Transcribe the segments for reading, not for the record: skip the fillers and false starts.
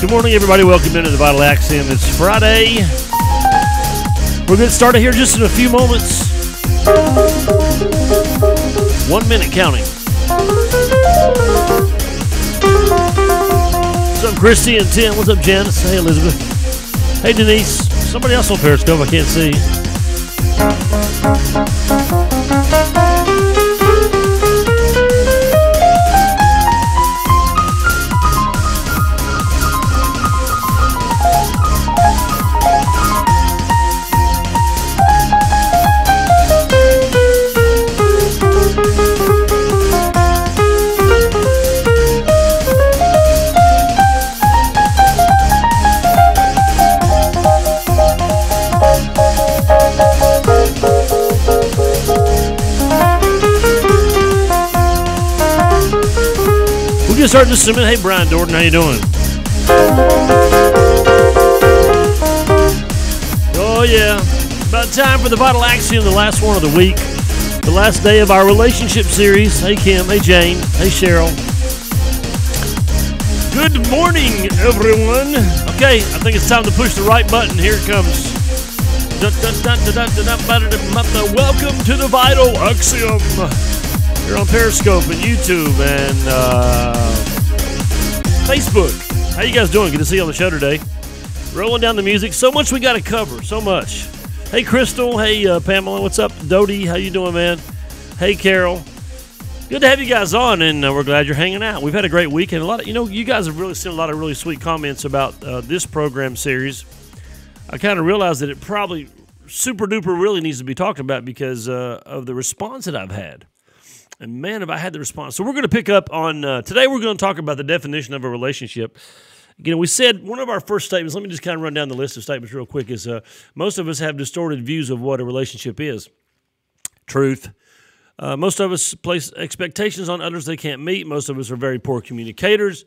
Good morning, everybody. Welcome into the Vital Axiom. It's Friday. We're going to start here just in a few moments. 1 minute counting. What's up, Christy and Tim? What's up, Janice? Hey, Elizabeth. Hey, Denise. Somebody else on Periscope I can't see. We'll get started in just a minute. Hey, Brian Dorton, how you doing? Oh, yeah. About time for the Vital Axiom, the last one of the week. The last day of our relationship series. Hey, Kim. Hey, Jane. Hey, Cheryl. Good morning, everyone. Okay, I think it's time to push the right button. Here it comes. Welcome to the Vital Axiom. You're on Periscope and YouTube and Facebook. How you guys doing? Good to see you on the show today. Rolling down the music. So much we got to cover. So much. Hey, Crystal. Hey, Pamela. What's up? Dodie, how you doing, man? Hey, Carol. Good to have you guys on, and we're glad you're hanging out. We've had a great week, and a lot of, you guys have really sent a lot of really sweet comments about this program series. I kind of realized that it probably super duper really needs to be talked about because of the response that I've had. And man, have I had the response. So we're going to pick up on, today we're going to talk about the definition of a relationship. You know, we said one of our first statements, let me just kind of run down the list of statements real quick, is most of us have distorted views of what a relationship is. Truth. Most of us place expectations on others they can't meet. Most of us are very poor communicators.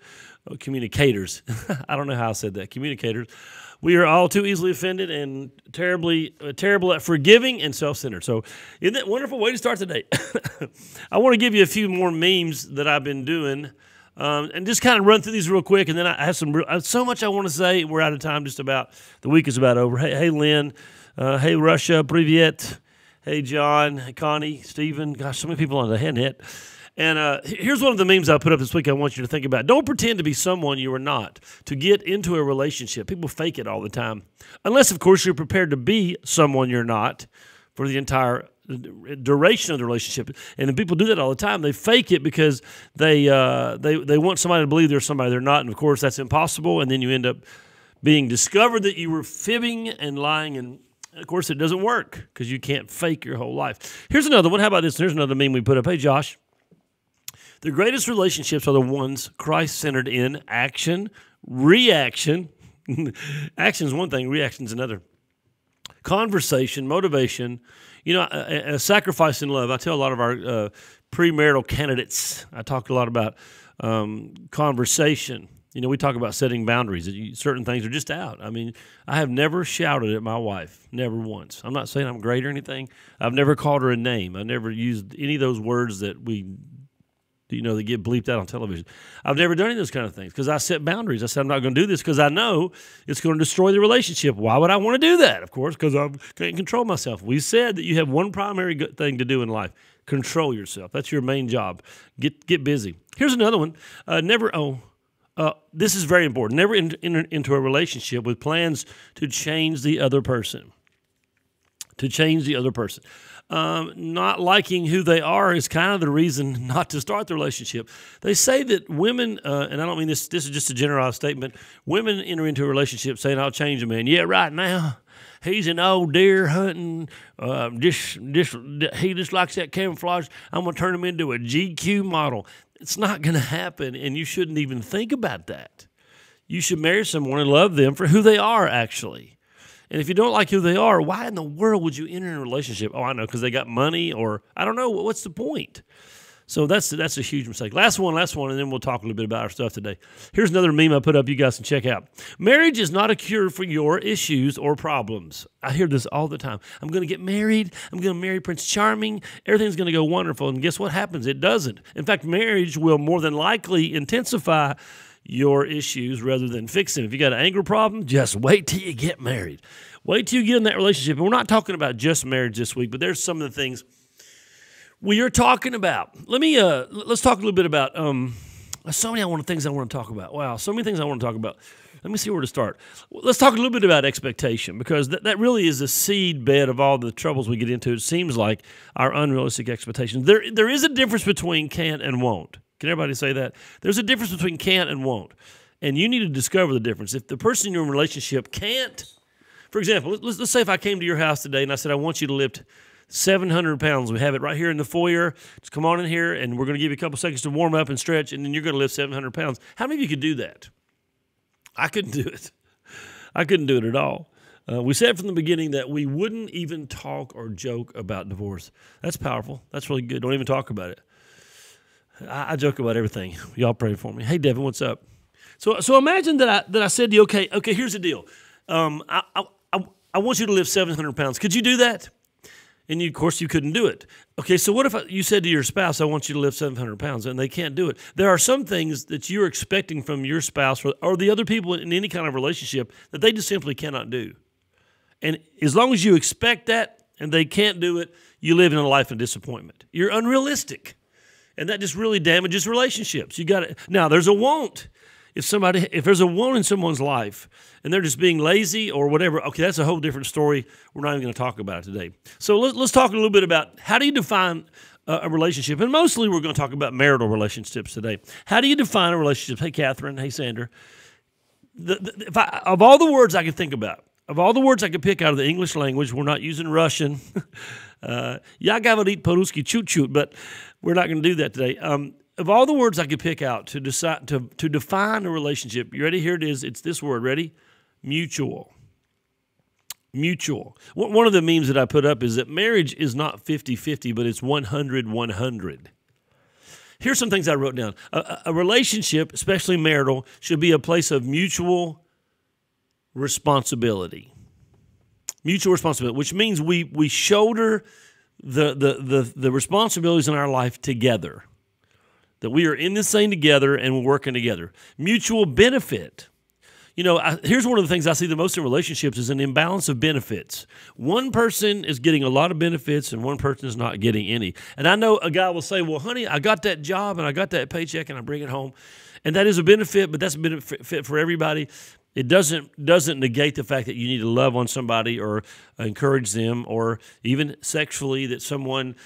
Communicators. I don't know how I said that. Communicators. We are all too easily offended and terrible at forgiving and self-centered. So isn't that a wonderful way to start today? I want to give you a few more memes that I've been doing and just kind of run through these real quick. And then I have so much I want to say. We're out of time just about. The week is about over. Hey Lynn. Hey, Russia. Privyet. Hey, John. Hey, Connie. Stephen. Gosh, so many people on the head. And here's one of the memes I put up this week I want you to think about. Don't pretend to be someone you are not to get into a relationship. People fake it all the time. Unless, of course, you're prepared to be someone you're not for the entire duration of the relationship. And people do that all the time. They fake it because they want somebody to believe they're somebody they're not. And, of course, that's impossible. And then you end up being discovered that you were fibbing and lying. And, of course, it doesn't work because you can't fake your whole life. Here's another one. How about this? Here's another meme we put up. Hey, Josh. The greatest relationships are the ones Christ-centered in action, reaction. Action is one thing, reaction is another. Conversation, motivation, a sacrifice in love. I tell a lot of our premarital candidates, I talk a lot about conversation. We talk about setting boundaries. Certain things are just out. I mean, I have never shouted at my wife, never once. I'm not saying I'm great or anything. I've never called her a name. I never used any of those words that they get bleeped out on television. I've never done any of those kind of things because I set boundaries. I said I'm not going to do this because I know it's going to destroy the relationship. Why would I want to do that? Of course, because I can't control myself. We said that you have one primary good thing to do in life. Control yourself. That's your main job. Get busy. Here's another one. This is very important. Never enter into a relationship with plans to change the other person. To change the other person. Not liking who they are is kind of the reason not to start the relationship. They say that women, and I don't mean this is just a generalized statement, women enter into a relationship saying, I'll change a man. Yeah, right now, he's an old deer hunting, he just likes that camouflage. I'm going to turn him into a GQ model. It's not going to happen, and you shouldn't even think about that. You should marry someone and love them for who they are, actually. And if you don't like who they are, why in the world would you enter in a relationship? Oh, I know, because they got money, or I don't know. What's the point? So that's a huge mistake. Last one, and then we'll talk a little bit about our stuff today. Here's another meme I put up you guys can check out. Marriage is not a cure for your issues or problems. I hear this all the time. I'm going to get married. I'm going to marry Prince Charming. Everything's going to go wonderful. And guess what happens? It doesn't. In fact, marriage will more than likely intensify your issues rather than fix them. If you got an anger problem, just wait till you get married. Wait till you get in that relationship. And we're not talking about just marriage this week, but there's some of the things we are talking about. Let's talk a little bit about so many things I want to talk about. Wow, so many things I want to talk about. Let me see where to start. Let's talk a little bit about expectation, because that really is the seed bed of all the troubles we get into. It seems like our unrealistic expectations. There is a difference between can't and won't. Can everybody say that? There's a difference between can't and won't, and you need to discover the difference. If the person in your relationship can't, for example, let's say if I came to your house today and I said, I want you to lift 700 pounds. We have it right here in the foyer. Just come on in here, and we're going to give you a couple seconds to warm up and stretch, and then you're going to lift 700 pounds. How many of you could do that? I couldn't do it. I couldn't do it at all. We said from the beginning that we wouldn't even talk or joke about divorce. That's powerful. That's really good. Don't even talk about it. I joke about everything. Y'all pray for me. Hey, Devin, what's up? So imagine that I said to you, okay, here's the deal. I want you to lift 700 pounds. Could you do that? And of course, you couldn't do it. Okay, so what if you said to your spouse, I want you to lift 700 pounds, and they can't do it? There are some things that you're expecting from your spouse or the other people in any kind of relationship that they just simply cannot do. And as long as you expect that and they can't do it, you live in a life of disappointment. You're unrealistic. And that just really damages relationships. You got it. Now, there's a won't. If there's a won't in someone's life and they're just being lazy or whatever, okay, that's a whole different story. We're not even going to talk about it today. So let's talk a little bit about how do you define a relationship. And mostly we're going to talk about marital relationships today. How do you define a relationship? Hey, Catherine. Hey, Sandra. Of all the words I could think about, of all the words I could pick out of the English language, we're not using Russian. Я говорит по-русски чуть-чуть, but we're not going to do that today. Of all the words I could pick out to define a relationship, you ready? Here it is. It's this word. Ready? Mutual. Mutual. One of the memes that I put up is that marriage is not 50-50, but it's 100-100. Here's some things I wrote down. A relationship, especially marital, should be a place of mutual responsibility. Mutual responsibility, which means we shoulder the responsibilities in our life together. That we are in this thing together and we're working together. Mutual benefit. You know, here's one of the things I see the most in relationships is an imbalance of benefits. One person is getting a lot of benefits and one person is not getting any. And I know a guy will say, well, honey, I got that job and I got that paycheck and I bring it home. And that is a benefit, but that's a benefit for everybody. It doesn't negate the fact that you need to love on somebody or encourage them or even sexually that someone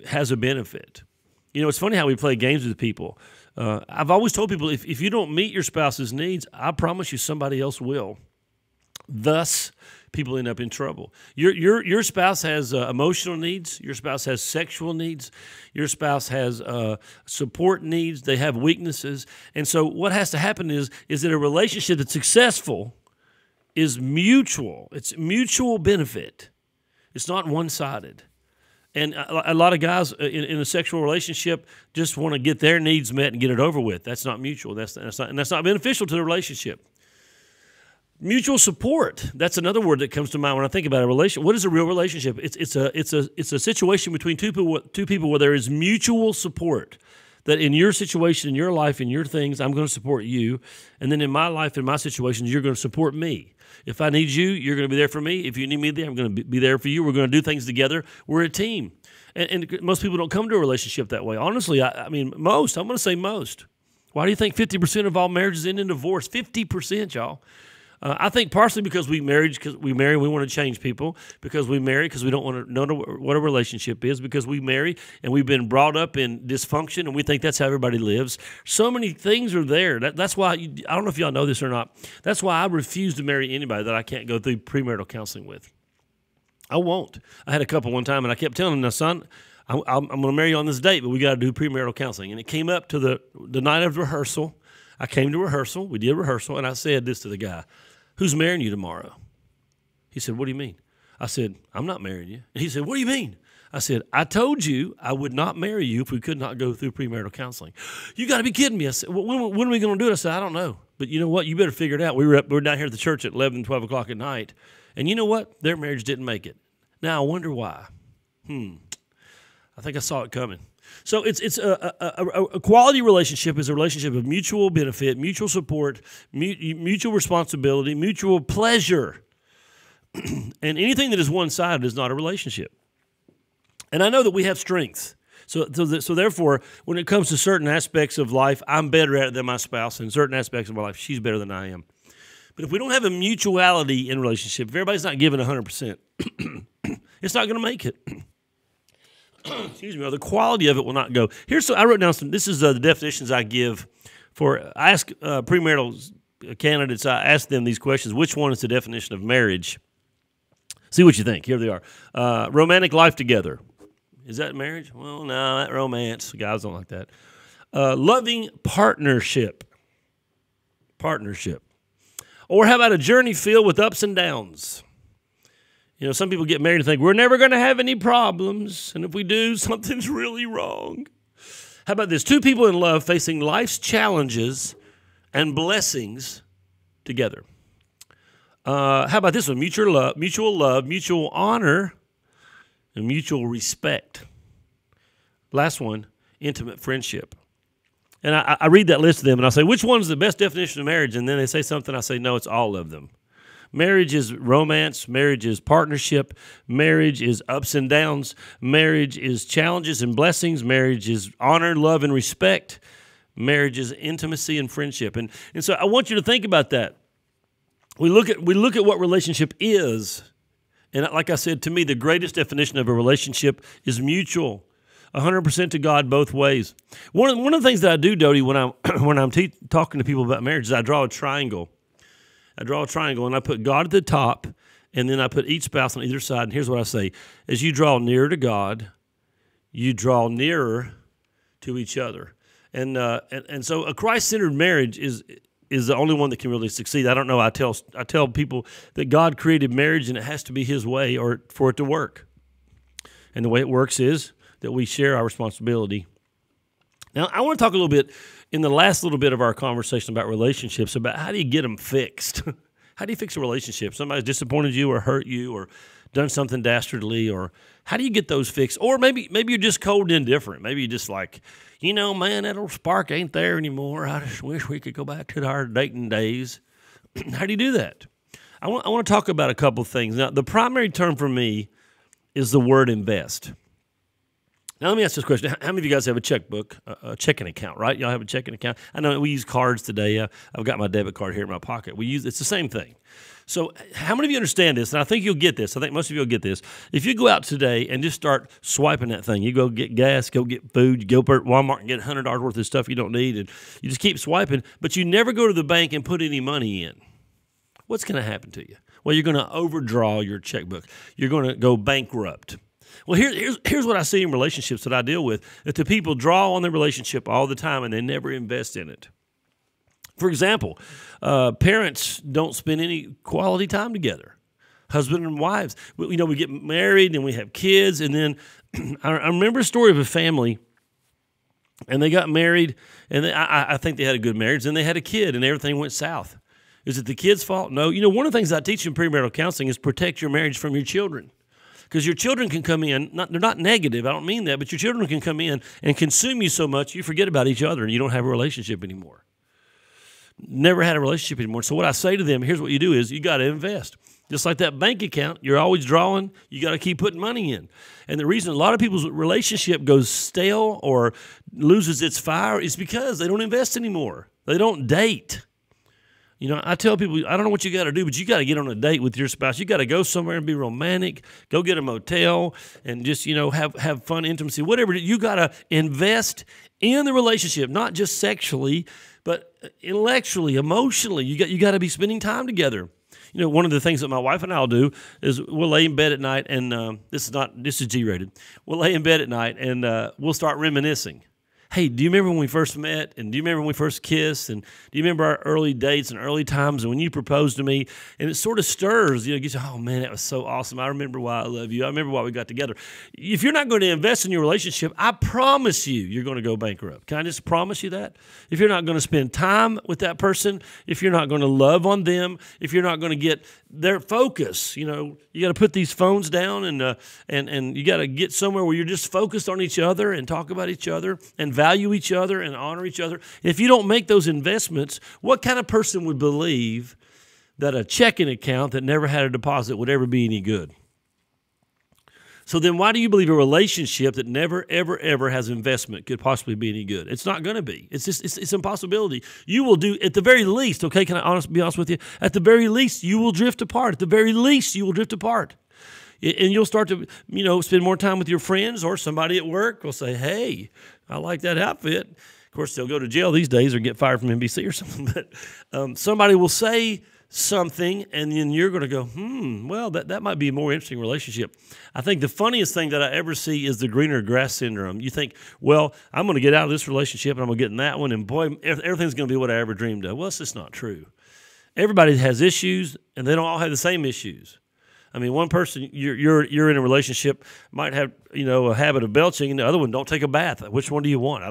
has a benefit. You know, it's funny how we play games with people. I've always told people, if you don't meet your spouse's needs, I promise you somebody else will. Thus, people end up in trouble. Your spouse has emotional needs. Your spouse has sexual needs. Your spouse has support needs. They have weaknesses. And so what has to happen is that a relationship that's successful is mutual. It's mutual benefit. It's not one-sided. And a lot of guys in a sexual relationship just want to get their needs met and get it over with. That's not mutual. That's not beneficial to the relationship. Mutual support. That's another word that comes to mind when I think about a relationship. What is a real relationship? It's a situation between two people where there is mutual support. That in your situation, in your life, in your things, I'm going to support you. And then in my life, in my situations, you're going to support me. If I need you, you're going to be there for me. If you need me there, I'm going to be there for you. We're going to do things together. We're a team. And most people don't come to a relationship that way. Honestly, I mean, most. I'm going to say most. Why do you think 50% of all marriages end in divorce? 50%, y'all. I think partially because we marry, we want to change people. Because we marry, because we don't want to know what a relationship is. Because we marry, and we've been brought up in dysfunction, and we think that's how everybody lives. So many things are there. That's why, I don't know if y'all know this or not, that's why I refuse to marry anybody that I can't go through premarital counseling with. I won't. I had a couple one time, and I kept telling them, now, son, I'm going to marry you on this date, but we got to do premarital counseling. And it came up to the night of rehearsal. I came to rehearsal. We did rehearsal, and I said this to the guy. Who's marrying you tomorrow? He said, what do you mean? I said, I'm not marrying you. And he said, what do you mean? I said, I told you I would not marry you if we could not go through premarital counseling. You got to be kidding me. I said, well, when are we going to do it? I said, I don't know. But you know what? You better figure it out. We were down here at the church at 11, 12 o'clock at night. And you know what? Their marriage didn't make it. Now, I wonder why. I think I saw it coming. So it's a quality relationship is a relationship of mutual benefit, mutual support, mutual responsibility, mutual pleasure. And anything that is one-sided is not a relationship. And I know that we have strengths. So therefore, when it comes to certain aspects of life, I'm better at it than my spouse. And certain aspects of my life, she's better than I am. But if we don't have a mutuality in relationship, if everybody's not giving 100%, it's not going to make it. Excuse me, or the quality of it will not go. I wrote down some, this is the definitions I give I ask premarital candidates, I ask them these questions. Which one is the definition of marriage? See what you think. Here they are. Romantic life together. Is that marriage? Well, no, that romance. Guys don't like that. Loving partnership. Partnership. Or how about a journey filled with ups and downs? You know, some people get married and think, we're never going to have any problems, and if we do, something's really wrong. How about this? Two people in love facing life's challenges and blessings together. How about this one? Mutual love, mutual honor, and mutual respect. Last one, intimate friendship. And I read that list to them, and I say, which one's the best definition of marriage? And then they say something, I say, no, it's all of them. Marriage is romance. Marriage is partnership. Marriage is ups and downs. Marriage is challenges and blessings. Marriage is honor, love, and respect. Marriage is intimacy and friendship. And so I want you to think about that. We look at what relationship is, and like I said, to me, the greatest definition of a relationship is mutual. 100% to God both ways. One of the things that I do, Dodie, when I'm talking to people about marriage is I draw a triangle. I draw a triangle, and I put God at the top, and then I put each spouse on either side. And here's what I say. As you draw nearer to God, you draw nearer to each other. And so a Christ-centered marriage is the only one that can really succeed. I don't know. I tell people that God created marriage, and it has to be His way or for it to work. And the way it works is that we share our responsibility. Now, I want to talk a little bit in the last little bit of our conversation about relationships, about how do you get them fixed? How do you fix a relationship? Somebody's disappointed you or hurt you or done something dastardly, or how do you get those fixed? Or maybe you're just cold and indifferent. Maybe you're just like, man, that old spark ain't there anymore. I just wish we could go back to our dating days. How do you do that? I want to talk about a couple of things. Now, the primary term for me is the word invest. Now, let me ask this question. How many of you guys have a checkbook, a checking account, right? Y'all have a checking account? I know we use cards today. I've got my debit card here in my pocket. It's the same thing. So how many of you understand this? And I think you'll get this. I think most of you will get this. If you go out today and just start swiping that thing, you go get gas, go get food, you go to Walmart and get $100 worth of stuff you don't need, and you just keep swiping, but you never go to the bank and put any money in. What's going to happen to you? Well, you're going to overdraw your checkbook. You're going to go bankrupt. Well, here's what I see in relationships that I deal with, that the people draw on their relationship all the time and they never invest in it. For example, parents don't spend any quality time together. Husband and wives. We get married and we have kids, and then I remember a story of a family, and they got married, and I think they had a good marriage, and they had a kid, and everything went south. Is it the kid's fault? No. One of the things I teach in premarital counseling is protect your marriage from your children. Because your children can come in, they're not negative, I don't mean that, but your children can come in and consume you so much you forget about each other and you don't have a relationship anymore. Never had a relationship anymore. So what I say to them, here's what you do is you got to invest. Just like that bank account, you're always drawing, you got to keep putting money in. And the reason a lot of people's relationship goes stale or loses its fire is because they don't invest anymore. They don't date. I tell people, I don't know what you got to do, but you got to get on a date with your spouse. You got to go somewhere and be romantic, go get a motel, and just, have fun, intimacy, whatever. You got to invest in the relationship, not just sexually, but intellectually, emotionally. You got to be spending time together. One of the things that my wife and I'll do is we'll lay in bed at night, and this is G-rated. We'll lay in bed at night, and we'll start reminiscing. hey, do you remember when we first met? And do you remember when we first kissed? And do you remember our early dates and early times and when you proposed to me? And it sort of stirs, you get you, oh man, that was so awesome. I remember why I love you. I remember why we got together. If you're not going to invest in your relationship, I promise you're going to go bankrupt. Can I just promise you that? If you're not going to spend time with that person, if you're not going to love on them, if you're not going to get their focus, you got to put these phones down and you got to get somewhere where you're just focused on each other and talk about each other and value each other and honor each other. If you don't make those investments, what kind of person would believe that a checking account that never had a deposit would ever be any good? So then why do you believe a relationship that never, ever, ever has investment could possibly be any good? It's not going to be. It's just, it's an impossibility. You will do, at the very least, okay, can I be honest with you? At the very least, you will drift apart. At the very least, you will drift apart. And you'll start to, spend more time with your friends, or somebody at work will say, hey, I like that outfit. Of course, they'll go to jail these days or get fired from NBC or something. But somebody will say something, and then you're going to go, well, that might be a more interesting relationship. I think the funniest thing that I ever see is the greener grass syndrome. You think, well, I'm going to get out of this relationship, and I'm going to get in that one, and boy, everything's going to be what I ever dreamed of. Well, it's just not true. Everybody has issues, and they don't all have the same issues. I mean, one person you're in a relationship might have, a habit of belching, and the other one don't take a bath. Which one do you want?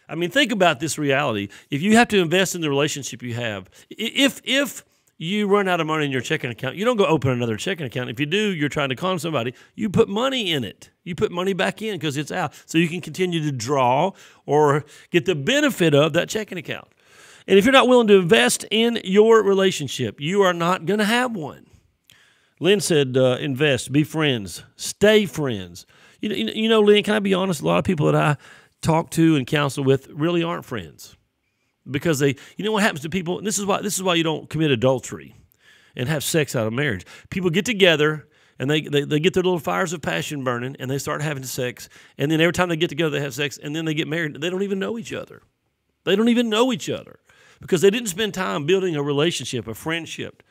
I mean, think about this reality. If you have to invest in the relationship you have, if you run out of money in your checking account, you don't go open another checking account. If you do, you're trying to con somebody. You put money in it. You put money back in because it's out, so you can continue to draw or get the benefit of that checking account. And if you're not willing to invest in your relationship, you are not going to have one. Lynn said, invest, be friends, stay friends. Lynn, can I be honest? A lot of people that I talk to and counsel with really aren't friends because they, what happens to people, and this is why you don't commit adultery and have sex out of marriage. People get together and they get their little fires of passion burning and they start having sex, and then every time they get together they have sex, and then they get married. They don't even know each other. They don't even know each other because they didn't spend time building a relationship, a friendship.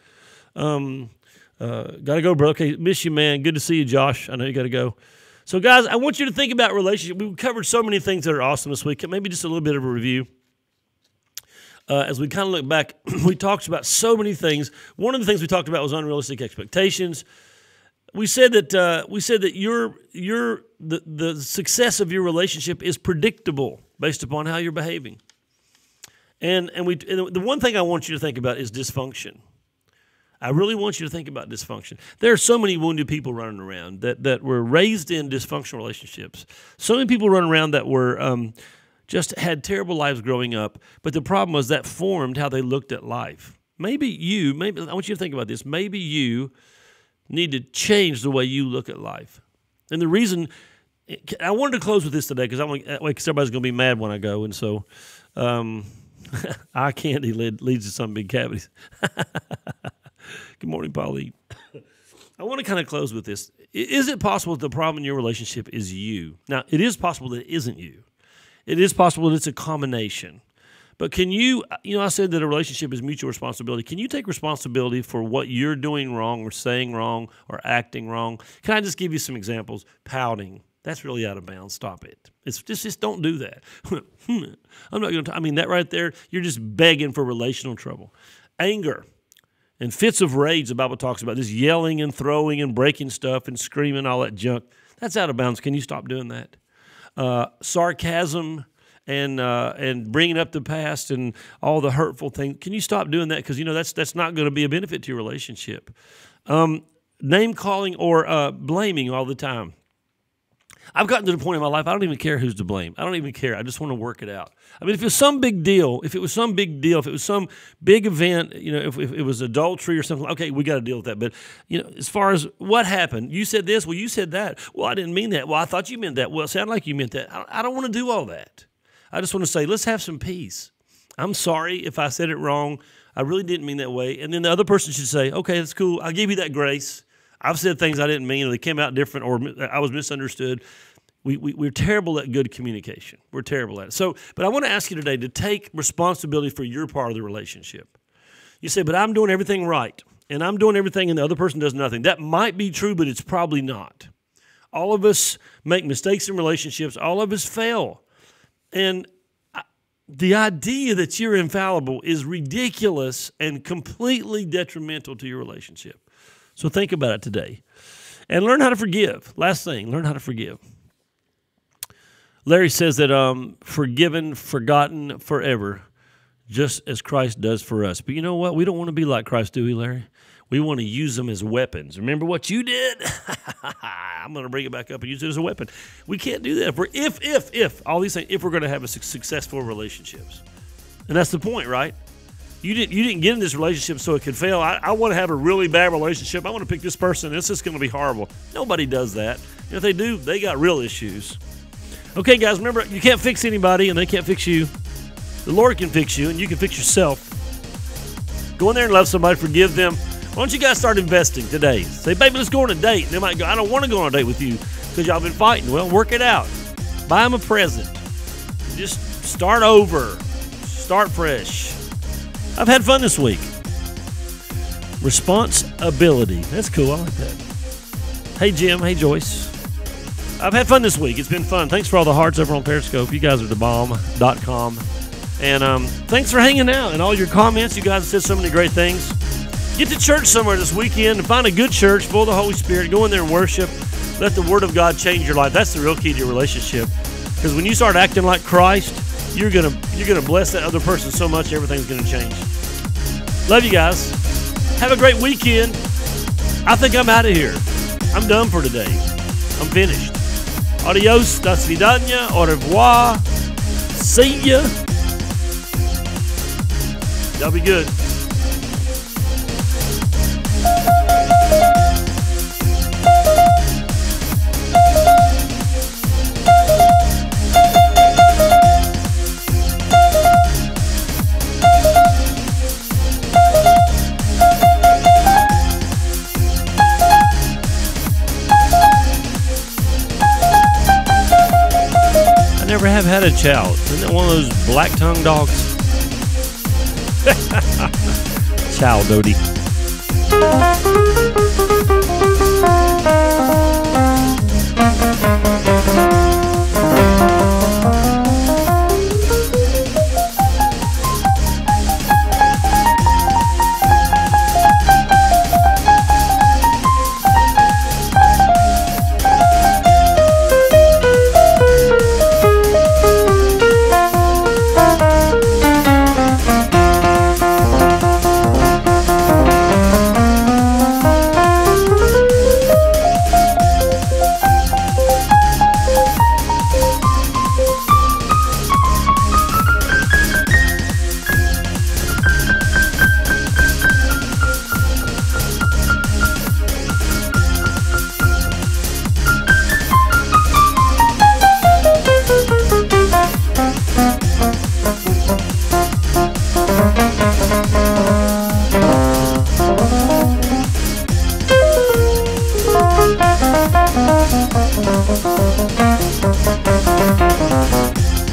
Got to go, bro. Okay, miss you, man. Good to see you, Josh. I know you got to go. So, guys, I want you to think about relationship. We've covered so many things that are awesome this week. Maybe just a little bit of a review. As we kind of look back, we talked about so many things. One of the things we talked about was unrealistic expectations. We said that the success of your relationship is predictable based upon how you're behaving. And the one thing I want you to think about is dysfunction. I really want you to think about dysfunction. There are so many wounded people running around that were raised in dysfunctional relationships. So many people running around that were just had terrible lives growing up, but the problem was that formed how they looked at life. Maybe I want you to think about this. Maybe you need to change the way you look at life. And the reason I wanted to close with this today because everybody's going to be mad when I go, and so eye candy leads to some big cavities. Good morning, Pauline. I want to kind of close with this. Is it possible that the problem in your relationship is you? Now, it is possible that it isn't you. It is possible that it's a combination. But can you, I said that a relationship is mutual responsibility. Can you take responsibility for what you're doing wrong or saying wrong or acting wrong? Can I just give you some examples? Pouting. That's really out of bounds. Stop it. It's just don't do that. I'm not going to, that right there, you're just begging for relational trouble. Anger. And fits of rage, the Bible talks about this yelling and throwing and breaking stuff and screaming, all that junk. That's out of bounds. Can you stop doing that? Sarcasm and bringing up the past and all the hurtful things. Can you stop doing that? Because, that's not going to be a benefit to your relationship. Name calling or blaming all the time. I've gotten to the point in my life, I don't even care who's to blame. I don't even care. I just want to work it out. If it was some big deal, if it was some big event, if it was adultery or something, okay, we got to deal with that. But, as far as what happened, you said this, well, you said that. Well, I didn't mean that. Well, I thought you meant that. Well, it sounded like you meant that. I don't want to do all that. I just want to say, let's have some peace. I'm sorry if I said it wrong. I really didn't mean that way. And then the other person should say, okay, that's cool. I'll give you that grace. I've said things I didn't mean, or they came out different, or I was misunderstood. We're terrible at good communication. We're terrible at it. So, but I want to ask you today to take responsibility for your part of the relationship. You say, but I'm doing everything right, and I'm doing everything, and the other person does nothing. That might be true, but it's probably not. All of us make mistakes in relationships. All of us fail. And the idea that you're infallible is ridiculous and completely detrimental to your relationship. So think about it today. And learn how to forgive. Last thing, learn how to forgive. Larry says that forgiven, forgotten forever, just as Christ does for us. But you know what? We don't want to be like Christ, do we, Larry? We want to use them as weapons. Remember what you did? I'm going to bring it back up and use it as a weapon. We can't do that. If all these things, if we're going to have a successful relationships. And that's the point, right? You didn't get in this relationship so it could fail. I want to have a really bad relationship. I want to pick this person. This is going to be horrible. Nobody does that. And if they do, they got real issues. Okay, guys, remember, you can't fix anybody and they can't fix you. The Lord can fix you and you can fix yourself. Go in there and love somebody, forgive them. Why don't you guys start investing today? Say, baby, let's go on a date. And they might go, I don't want to go on a date with you because y'all been fighting. Well, work it out. Buy them a present. Just start over. Start fresh. I've had fun this week. Responsibility. That's cool. I like that. Hey, Jim. Hey, Joyce. I've had fun this week. It's been fun. Thanks for all the hearts over on Periscope. You guys are thebomb.com. And thanks for hanging out and all your comments. You guys have said so many great things. Get to church somewhere this weekend and find a good church full of the Holy Spirit. Go in there and worship. Let the Word of God change your life. That's the real key to your relationship. Because when you start acting like Christ, you're gonna bless that other person so much, everything's gonna change. Love you guys. Have a great weekend. I think I'm out of here. I'm done for today. I'm finished. Adios, do svidanya, au revoir. See ya. Y'all be good. Never have had a chow. Isn't that one of those black tongue dogs? Chow, Dodie.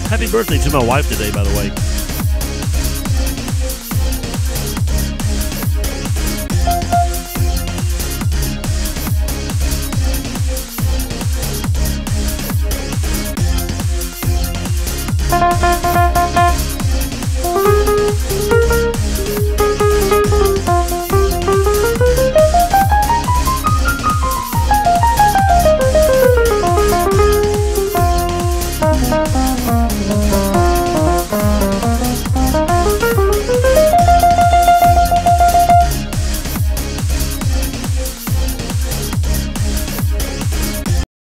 Happy birthday to my wife today, by the way.